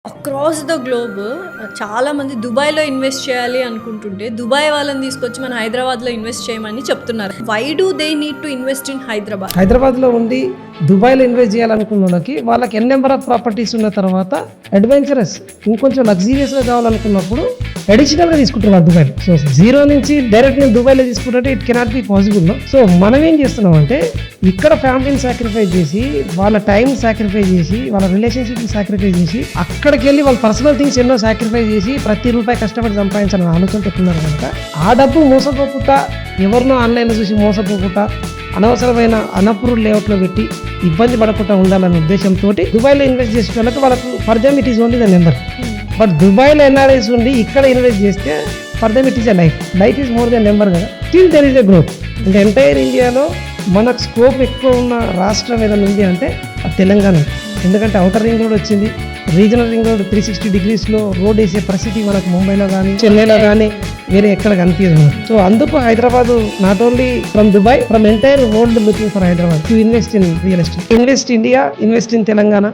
Across the globe చాలా మంది దుబాయ్లో ఇన్వెస్ట్ చేయాలి అనుకుంటుంటే దుబాయ్ వాళ్ళని తీసుకొచ్చి మన హైదరాబాద్లో ఇన్వెస్ట్ చేయమని చెప్తున్నారు. Why do they need to invest in Hyderabad? హైదరాబాద్లో ఉండి దుబాయ్లో ఇన్వెస్ట్ చేయాలనుకున్న వాళ్ళకి ఎన్ నెంబర్ ఆఫ్ ప్రాపర్టీస్ ఉన్న తర్వాత అడ్వెంచరస్ ఇంకొంచెం లగ్జీరియస్గా కావాలనుకున్నప్పుడు అడిషనల్గా తీసుకుంటున్నారు దుబాయ్లో. సో జీరో నుంచి డైరెక్ట్ నేను దుబాయ్లో తీసుకుంటే it cannot be possible. So మనం ఏం చేస్తున్నాం అంటే ఇక్కడ ఫ్యామిలీని సాక్రిఫైస్ చేసి వాళ్ళ టైం సాక్రిఫైస్ చేసి వాళ్ళ రిలేషన్షిప్ని సాక్రిఫైస్ చేసి అక్కడికి వెళ్ళి వాళ్ళ పర్సనల్ థింగ్స్ ఎన్నో సాక్రిఫైస్ చేసి ప్రతి రూపాయి కష్టపడి సంపాదించాలని ఆలోచన పెట్టున్నారు కనుక ఆ డబ్బు మోసపోకుండా ఎవరినో ఆన్లైన్లో చూసి మోసపోకుండా అనవసరమైన అనప్రూవ్డ్ లేఅవుట్లో పెట్టి ఇబ్బంది పడకుండా ఉండాలనే ఉద్దేశంతో దుబాయ్లో ఇన్వెస్ట్ చేసే వాళ్ళకు for them it is only the number. But దుబాయ్లో ఎన్ఆర్ఐస్ ఉండి ఇక్కడ ఇన్వెస్ట్ చేస్తే for them it is a life is more than number కదా. Still there is a growth. అంటే ఎంటైర్ ఇండియాలో మనకు స్కోప్ ఎక్కువ ఉన్న రాష్ట్రం ఏదైనా ఉంది అంటే అది తెలంగాణ. ఎందుకంటే అవుటర్ రింగ్ రోడ్ వచ్చింది, రీజనల్ రింగ్ రోడ్ 360 degreesలో రోడ్ వేసే పరిస్థితి మనకు ముంబైలో కానీ చెన్నైలో కానీ వేరే ఎక్కడ కనిపించదు. సో అందుకు Hyderabad not only from Dubai, from entire world looking for Hyderabad to invest in real estate. Invest India, invest in Telangana.